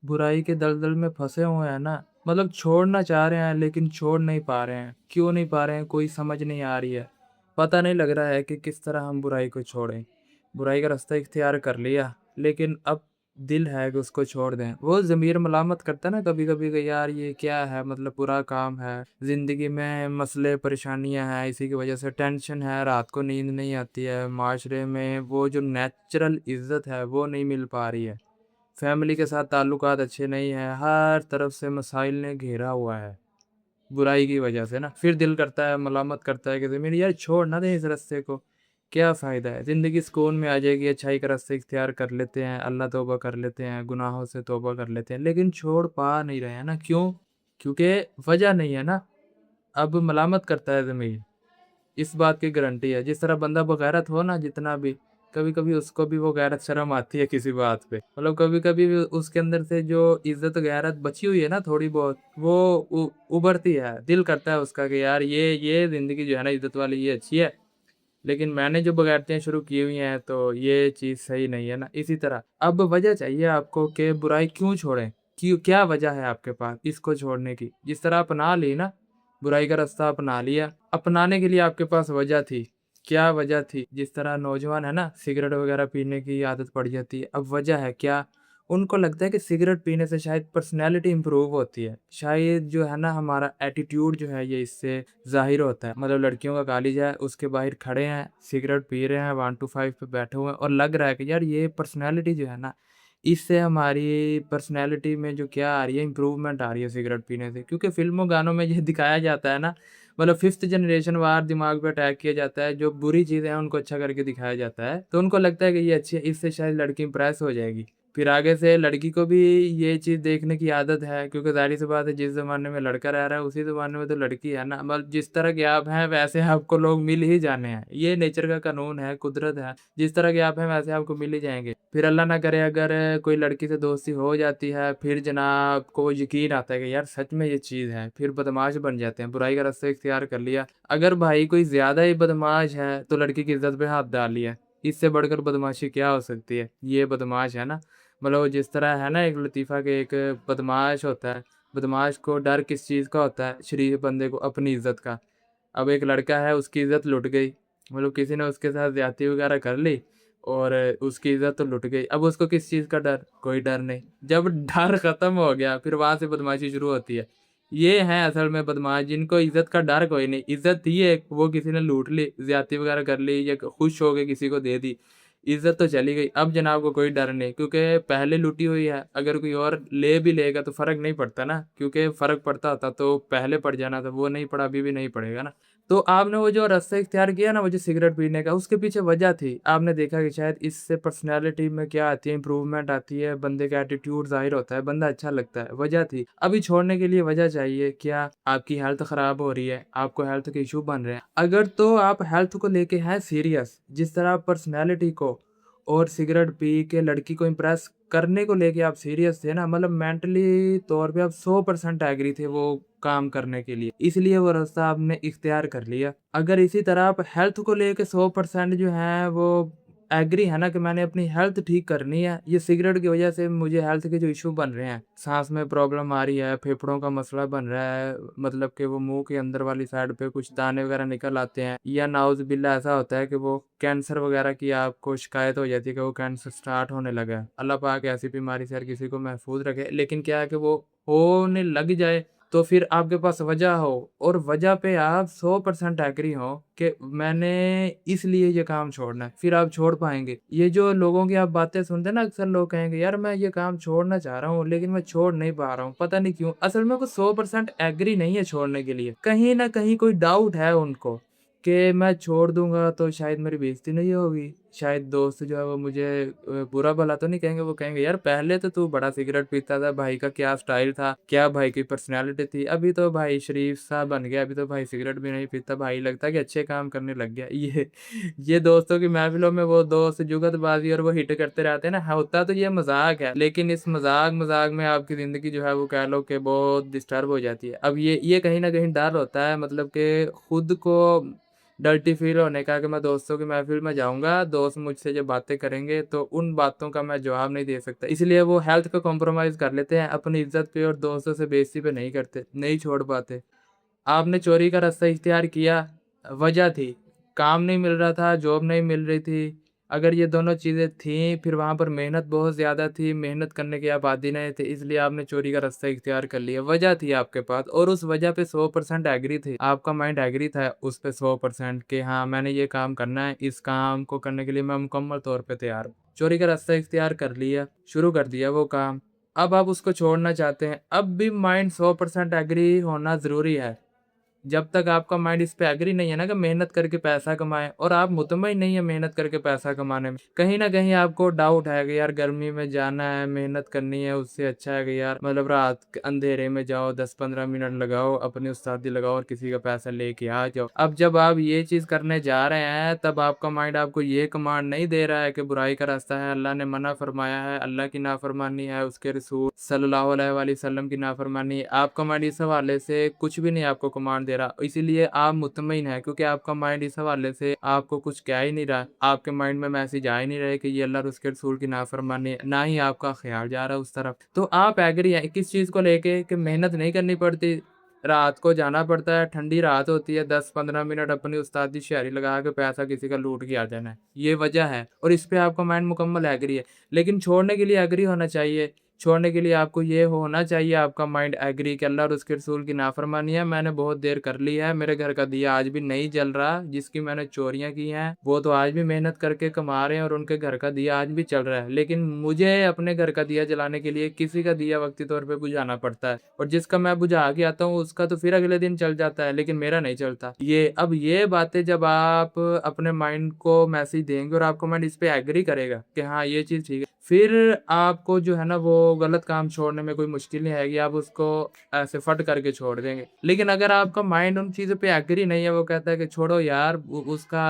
बुराई के दलदल में फँसे हुए हैं ना, मतलब छोड़ना चाह रहे हैं लेकिन छोड़ नहीं पा रहे हैं। क्यों नहीं पा रहे हैं कोई समझ नहीं आ रही है। पता नहीं लग रहा है कि किस तरह हम बुराई को छोड़ें। बुराई का रास्ता इख्तियार कर लिया, लेकिन अब दिल है कि उसको छोड़ दें। वो ज़मीर मलामत करता है ना कभी-कभी कि यार ये क्या है, मतलब बुरा काम है, ज़िंदगी में मसले परेशानियाँ हैं, इसी की वजह से टेंशन है, रात को नींद नहीं आती है, माशरे में वो जो नेचुरल इज़्ज़त है वो नहीं मिल पा रही है। फैमिली के साथ ताल्लुकात अच्छे नहीं हैं, हर तरफ से मसाइल ने घेरा हुआ है, बुराई की वजह से ना। फिर दिल करता है, मलामत करता है कि ज़मीर यार छोड़ ना दें इस रास्ते को, क्या फ़ायदा है? ज़िंदगी सुकून में आ जाएगी, अच्छाई का रास्ता इख्तियार कर लेते हैं, अल्लाह तौबा कर लेते हैं, गुनाहों से तौबा कर लेते हैं, लेकिन छोड़ पा नहीं रहे हैं ना, क्यों? क्योंकि वजह नहीं है ना। अब मलामत करता है ज़मीर। इस बात की गारंटी है, जिस तरह बंदा बग़ैरत हो ना जितना भी, कभी-कभी उसको भी वो गैरत शर्म आती है किसी बात पे। मतलब कभी-कभी भी उसके अंदर से जो इज़्ज़त गैरत बची हुई है ना थोड़ी बहुत, वो उ उभरती है। दिल करता है उसका कि यार ये ज़िंदगी जो है ना इज़्ज़त वाली ये अच्छी है, लेकिन मैंने जो बग़ैरतें शुरू की हुई हैं तो ये चीज़ सही नहीं है ना। इसी तरह अब वजह चाहिए आपको कि बुराई क्यों छोड़ें? क्यों क्या वजह है आपके पास इसको छोड़ने की? जिस तरह अपना ली ना, बुराई का रास्ता अपना लिया, अपनाने के लिए आपके पास वजह थी। क्या वजह थी? जिस तरह नौजवान है ना सिगरेट वग़ैरह पीने की आदत पड़ जाती है। अब वजह है क्या? उनको लगता है कि सिगरेट पीने से शायद पर्सनैलिटी इम्प्रूव होती है। शायद जो है ना हमारा एटीट्यूड जो है ये इससे ज़ाहिर होता है। मतलब लड़कियों का कॉलेज है, उसके बाहर खड़े हैं, सिगरेट पी रहे हैं, 1 टू 5 पे बैठे हुए हैं और लग रहा है कि यार ये पर्सनैलिटी जो है ना, इससे हमारी पर्सनैलिटी में जो क्या आ रही है इम्प्रूवमेंट आ रही है सिगरेट पीने से। क्योंकि फ़िल्मों, गानों में ये दिखाया जाता है ना, मतलब 5th जनरेशन वार दिमाग पे अटैक किया जाता है, जो बुरी चीज़ें हैं उनको अच्छा करके दिखाया जाता है। तो उनको लगता है कि ये अच्छी है, इससे शायद लड़की इम्प्रेस हो जाएगी। फिर आगे से लड़की को भी ये चीज़ देखने की आदत है, क्योंकि ज़ाहिर-सी बात है जिस ज़माने में लड़का रह रहा है उसी ज़माने में तो लड़की है ना। मतलब जिस तरह के आप हैं वैसे आपको लोग मिल ही जाने हैं। ये नेचर का कानून है, कुदरत है। जिस तरह के आप हैं वैसे आपको मिल ही जाएँगे। फिर अल्लाह ना करे अगर कोई लड़की से दोस्ती हो जाती है, फिर जनाब को यकीन आता है कि यार सच में ये चीज़ है, फिर बदमाश बन जाते हैं, बुराई का रास्ता इख्तियार कर लिया। अगर भाई कोई ज़्यादा ही बदमाश है तो लड़की की इज़्ज़त पे हाथ डाल लिया। इससे बढ़कर बदमाशी क्या हो सकती है? ये बदमाश है ना। मतलब वो जिस तरह है ना एक लतीफ़ा कि एक बदमाश होता है, बदमाश को डर किस चीज़ का होता है? शरीफ बंदे को अपनी इज़्ज़त का। अब एक लड़का है उसकी इज़्ज़त लुट गई, मतलब किसी ने उसके साथ ज़्यादती वग़ैरह कर ली और उसकी इज़्ज़त तो लुट गई। अब उसको किस चीज़ का डर? कोई डर नहीं। जब डर ख़त्म हो गया फिर वहाँ से बदमाशी शुरू होती है। ये हैं असल में बदमाश जिनको इज़्ज़त का डर कोई नहीं, इज़्ज़त थी एक वो किसी ने लूट ली, ज़्यादती वग़ैरह कर ली या खुश हो के किसी को दे दी। इज़्ज़त तो चली गई, अब जनाब को कोई डर नहीं क्योंकि पहले लूटी हुई है, अगर कोई और ले भी लेगा तो फ़र्क नहीं पड़ता ना, क्योंकि फ़र्क पड़ता होता तो पहले पड़ जाना था, वो नहीं पड़ा, अभी भी नहीं पड़ेगा ना। तो आपने वो जो रास्ता इख्तियार किया ना, वो जो सिगरेट पीने का, उसके पीछे वजह थी। आपने देखा कि शायद इससे पर्सनैलिटी में क्या आती है, इम्प्रूवमेंट आती है, बंदे का एटीट्यूड ज़ाहिर होता है, बंदा अच्छा लगता है, वजह थी। अभी छोड़ने के लिए वजह चाहिए, क्या आपकी हेल्थ ख़राब हो रही है, आपको हेल्थ के इश्यू बन रहे हैं। अगर तो आप हेल्थ को लेके हैं सीरियस, जिस तरह आप पर्सनैलिटी को और सिगरेट पी के लड़की को इम्प्रेस करने को लेके आप सीरियस थे ना, मतलब मेंटली तौर पे आप 100% एग्री थे वो काम करने के लिए, इसलिए वो रास्ता आपने इख्तियार कर लिया। अगर इसी तरह आप हेल्थ को लेके 100% जो है वो एग्री है ना कि मैंने अपनी हेल्थ ठीक करनी है, ये सिगरेट की वजह से मुझे हेल्थ के जो इश्यू बन रहे हैं, सांस में प्रॉब्लम आ रही है, फेफड़ों का मसला बन रहा है, मतलब कि वो मुंह के अंदर वाली साइड पे कुछ दाने वगैरह निकल आते हैं, या नाउज़ुबिल्लाह ऐसा होता है कि वो कैंसर वगैरह की आपको शिकायत हो जाती है कि वो कैंसर स्टार्ट होने लगा है। अल्लाह पाक ऐसी बीमारी से हर किसी को महफूज रखे, लेकिन क्या है कि वो होने लग जाए तो फिर आपके पास वजह हो और वजह पे आप 100% एग्री हो कि मैंने इसलिए ये काम छोड़ना है, फिर आप छोड़ पाएँगे। ये जो लोगों की आप बातें सुनते हैं ना, अक्सर लोग कहेंगे यार मैं ये काम छोड़ना चाह रहा हूँ लेकिन मैं छोड़ नहीं पा रहा हूँ, पता नहीं क्यों? असल में वो 100% एग्री नहीं है छोड़ने के लिए। कहीं न कहीं कोई डाउट है उनको कि मैं छोड़ दूँगा तो शायद मेरी बेइज़्ज़ती नहीं होगी, शायद दोस्त जो है वो मुझे बुरा भला तो नहीं कहेंगे, वो कहेंगे यार पहले तो तू बड़ा सिगरेट पीता था, भाई का क्या स्टाइल था, क्या भाई की पर्सनैलिटी थी, अभी तो भाई शरीफ सा बन गया, अभी तो भाई सिगरेट भी नहीं पीता, भाई लगता है कि अच्छे काम करने लग गया। ये दोस्तों की महफ़िलों में वो दोस्त जुगतबाज़ी और वो हिट करते रहते हैं ना, होता तो ये मज़ाक है, लेकिन इस मज़ाक में आपकी ज़िंदगी जो है वो कह लो कि बहुत डिस्टर्ब हो जाती है। अब ये कहीं न कहीं डर होता है, मतलब कि खुद को डर्टी फील होने का कि मैं दोस्तों की महफिल में जाऊँगा, दोस्त मुझसे जो बातें करेंगे तो उन बातों का मैं जवाब नहीं दे सकता। इसलिए वो हेल्थ को कॉम्प्रोमाइज़ कर लेते हैं, अपनी इज़्ज़त पे और दोस्तों से बेइज़्ज़ती पे नहीं करते, नहीं छोड़ पाते। आपने चोरी का रास्ता इख्तियार किया, वजह थी, काम नहीं मिल रहा था, जॉब नहीं मिल रही थी। अगर ये दोनों चीज़ें थीं, फिर वहाँ पर मेहनत बहुत ज़्यादा थी, मेहनत करने के आप आदी नहीं थे, इसलिए आपने चोरी का रास्ता इख्तियार कर लिया। वजह थी आपके पास और उस वजह पे 100% एग्री थे। आपका माइंड एग्री था उस पे 100% कि हाँ, मैंने ये काम करना है, इस काम को करने के लिए मैं मुकम्मल तौर पे तैयार हूँ। चोरी का रास्ता इख्तियार कर लिया, शुरू कर दिया वो काम। अब आप उसको छोड़ना चाहते हैं, अब भी माइंड 100% एग्री होना ज़रूरी है। जब तक आपका माइंड इस पे एग्री नहीं है ना कि मेहनत करके पैसा कमाएँ और आप मुतमईन नहीं है मेहनत करके पैसा कमाने में। कहीं न कहीं आपको डाउट है कि यार गर्मी में जाना है, मेहनत करनी है, उससे अच्छा है कि यार मतलब रात के अंधेरे में जाओ, 10-15 मिनट लगाओ, अपनी उस्तादी लगाओ और किसी का पैसा लेके आ जाओ। अब जब आप ये चीज़ करने जा रहे हैं, तब आपका माइंड आपको ये कमांड नहीं दे रहा है कि बुराई का रास्ता है, अल्लाह ने मना फरमाया है, अल्लाह की नाफरमानी है, उसके रसूल सल्लल्लाहु अलैहि वसल्लम की नाफरमानी है। आपका माइंड इस हवाले से कुछ भी नहीं आपको कमांड दे रहा, इसीलिए आप मुतमईन हैं क्योंकि आपका माइंड इस हवाले से आपको कुछ कह ही नहीं रहा। आपके माइंड में मैसेज आ ही नहीं रहे कि ये अल्लाह और उसके रसूल की नाफरमानी है, ना ही आपका ख़्याल जा रहा है उस तरफ। तो आप एग्री हैं किस चीज़ को लेके कि मेहनत नहीं करनी पड़ती, रात को जाना पड़ता है, ठंडी रात होती है, 10-15 मिनट अपनी उस्तादी शायरी लगा के पैसा किसी का लूट के आ जाना है। ये वजह है और इस पे आपका माइंड मुकम्मल एग्री है। लेकिन छोड़ने के लिए एग्री होना चाहिए। छोड़ने के लिए आपको ये होना चाहिए आपका माइंड एग्री कि अल्लाह और उसके रसूल की नाफरमानी है, मैंने बहुत देर कर ली है, मेरे घर का दिया आज भी नहीं जल रहा, जिसकी मैंने चोरियाँ की हैं, वो तो आज भी मेहनत करके कमा रहे हैं और उनके घर का दिया आज भी चल रहा है। लेकिन मुझे अपने घर का दिया जलाने के लिए किसी का दिया वक़्ती तौर पे बुझाना पड़ता है और जिसका मैं बुझा के आता हूँ, उसका तो फिर अगले दिन चल जाता है, लेकिन मेरा नहीं चलता। ये बातें जब आप अपने माइंड को मैसेज देंगे और आपका माइंड इस पे एग्री करेगा कि हाँ, ये चीज़ ठीक है, फिर आपको जो है ना वो गलत काम छोड़ने में कोई मुश्किल नहीं आएगी, आप उसको ऐसे फट करके छोड़ देंगे। लेकिन अगर आपका माइंड उन चीज़ों पे एग्री नहीं है, वो कहता है कि छोड़ो यार उसका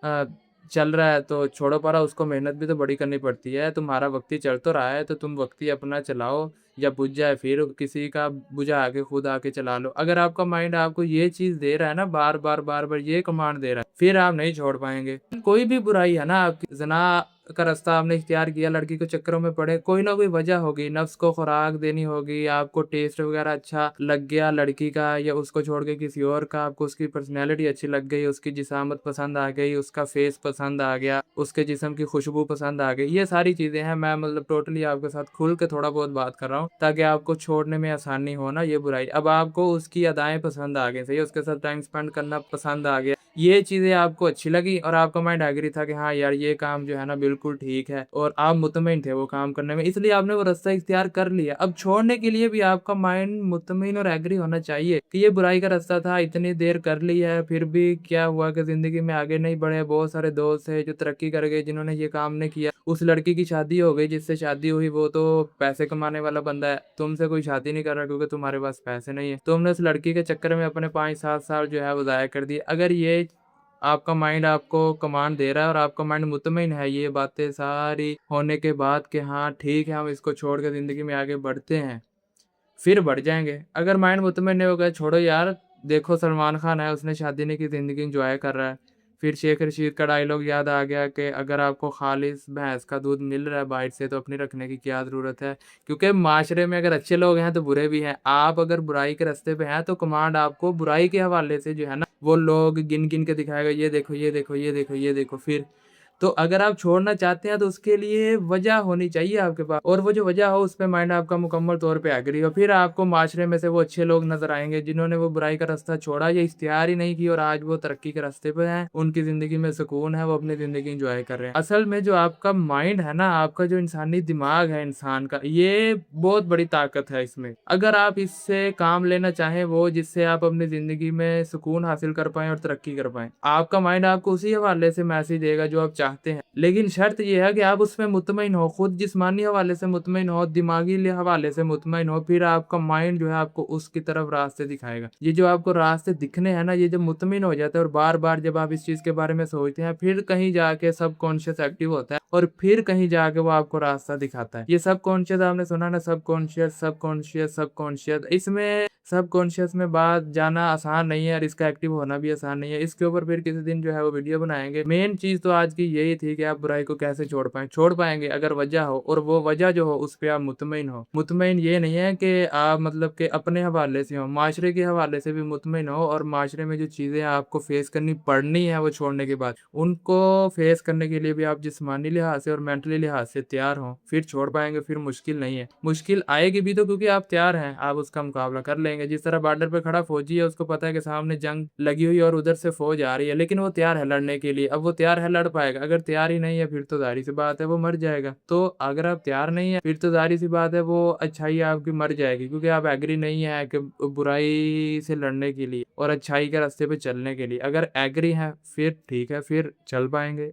अ, चल रहा है तो छोड़ो परा, उसको मेहनत भी तो बड़ी करनी पड़ती है, तुम्हारा वक़्ती चल तो रहा है तो तुम वक़्ती अपना चलाओ, जब बुझ जाए फिर किसी का बुझा के खुद आके चला लो। अगर आपका माइंड आपको ये चीज़ दे रहा है ना बार-बार ये कमांड दे रहा है, फिर आप नहीं छोड़ पाएँगे। कोई भी बुराई है ना आपकी, ज़िना का रास्ता आपने इख्तियार किया, लड़की के चक्करों में पड़े, कोई ना कोई वजह होगी, नफ्स को खुराक देनी होगी, आपको टेस्ट वगैरह अच्छा लग गया लड़की का या उसको छोड़ के किसी और का, आपको उसकी पर्सनैलिटी अच्छी लग गई, उसकी जिसामत पसंद आ गई, उसका फेस पसंद आ गया, उसके जिस्म की खुशबू पसंद आ गई, ये सारी चीज़ें हैं। मैं मतलब टोटली आपके साथ खुल के थोड़ा बहुत बात कर रहा हूँ, ताकि आपको छोड़ने में आसानी हो ना ये बुराई। अब आपको उसकी अदाएँ पसंद आ गई, सही है, उसके साथ टाइम स्पेंड करना पसंद आ गया, ये चीज़ें आपको अच्छी लगी और आपका माइंड एग्री था कि हाँ यार ये काम जो है ना बिल्कुल ठीक है और आप मुतमईन थे वो काम करने में, इसलिए आपने वो रास्ता इख्तियार कर लिया। अब छोड़ने के लिए भी आपका माइंड मुतमईन और एग्री होना चाहिए कि ये बुराई का रास्ता था, इतनी देर कर ली है, फिर भी क्या हुआ कि ज़िंदगी में आगे नहीं बढ़े। बहुत सारे दोस्त हैं जो तरक्की कर गए, जिन्होंने ये काम नहीं किया। उस लड़की की शादी हो गई, जिससे शादी हुई, वो तो पैसे कमाने वाला बंदा है, तुमसे कोई शादी नहीं कर रहा क्योंकि तुम्हारे पास पैसे नहीं है। तुमने उस लड़की के चक्कर में अपने 5-7 साल जो है वो ज़ाया कर दिए। अगर ये आपका माइंड आपको कमांड दे रहा है और आपका माइंड मुतमईन है ये बातें सारी होने के बाद कि हाँ ठीक है, हम इसको छोड़ के ज़िंदगी में आगे बढ़ते हैं, फिर बढ़ जाएँगे। अगर माइंड मुतमईन नहीं होगा, छोड़ो यार, देखो सलमान खान है, उसने शादी नहीं की, ज़िंदगी एन्जॉय कर रहा है। फिर शेख रशीद का डायलॉग याद आ गया कि अगर आपको खालिस भैंस का दूध मिल रहा है बाहर से तो अपनी रखने की क्या ज़रूरत है। क्योंकि माशरे में अगर अच्छे लोग हैं तो बुरे भी हैं। आप अगर बुराई के रास्ते पे हैं तो कमांड आपको बुराई के हवाले से जो है ना वो लोग गिन-गिन के दिखाएगा, ये देखो, ये देखो, ये देखो, ये देखो। फिर तो अगर आप छोड़ना चाहते हैं तो उसके लिए वजह होनी चाहिए आपके पास और वो जो वजह हो उस पे माइंड आपका मुकम्मल तौर पे एग्री हो। फिर आपको माशरे में से वो अच्छे लोग नज़र आएँगे जिन्होंने वो बुराई का रास्ता छोड़ा या इख्तियार ही नहीं की और आज वो तरक्की के रास्ते पे हैं। उनकी ज़िंदगी में सुकून है, वो अपनी ज़िंदगी एन्जॉय कर रहे हैं। असल में जो आपका माइंड है ना, आपका जो इंसानी दिमाग है इंसान का, ये बहुत बड़ी ताकत है इसमें। अगर आप इससे काम लेना चाहें वो जिससे आप अपनी ज़िंदगी में सुकून हासिल कर पाएँ और तरक्की कर पाएँ। आपका माइंड आपको उसी हवाले से मैसेज देगा जो आप चाहते हैं। लेकिन शर्त ये है कि आप उसमें मुतमईन हो, खुद जिस्मानी हवाले से मुतमईन हो, दिमागी हवाले से मुतमईन हो, फिर आपका माइंड जो है आपको उसकी तरफ रास्ते दिखाएगा। ये जो आपको रास्ते दिखने हैं ना, ये जब मुतमईन हो जाता है और बार-बार जब आप इस चीज़ के बारे में सोचते हैं, फिर कहीं जाके सबकॉन्शियस एक्टिव होता है और फिर कहीं जाके वो आपको रास्ता दिखाता है। ये सबकॉन्शियस आपने सुना ना, सबकॉन्शियस, सबकॉन्शियस, सबकॉन्शियस, इसमें सबकॉन्शियस में बात जाना आसान नहीं है और इसका एक्टिव होना भी आसान नहीं है। इसके ऊपर फिर किसी दिन जो है वो वीडियो बनाएँगे। मेन चीज़ तो आज की यही थी कि आप बुराई को कैसे छोड़ पाएँ। छोड़ पाएँगे अगर वजह हो और वो वजह जो हो उस पे आप मुतमईन हो। मुतमईन ये नहीं है कि आप मतलब कि अपने हवाले से हो, माशरे के हवाले से भी मुतमईन हो और माशरे में जो चीज़ें आपको फेस करनी पड़नी है वो छोड़ने के बाद, उनको फेस करने के लिए भी आप जिस्मानी लिहाज से और मेंटली लिहाज से तैयार हों, फिर छोड़ पाएँगे, फिर मुश्किल नहीं है। मुश्किल आएगी भी तो क्योंकि आप तैयार हैं, आप उसका मुकाबला कर लेंगे। जिस तरह बॉर्डर पे खड़ा फौजी है, उसको पता है कि सामने जंग लगी हुई है और उधर से फौज आ रही है, लेकिन वो तैयार है लड़ने के लिए। अब वो तैयार है, लड़ पाएगा। अगर तैयार ही नहीं है, फिर तो ज़ाहिर-सी बात है वो मर जाएगा। तो अगर आप तैयार नहीं हैं, फिर तो ज़ाहिर-सी बात है वो अच्छाई आपकी मर जाएगी, क्योंकि आप एग्री नहीं हैं कि बुराई से लड़ने के लिए और अच्छाई के रास्ते पे चलने के लिए। अगर एग्री हैं, फिर ठीक है, फिर चल पाएँगे।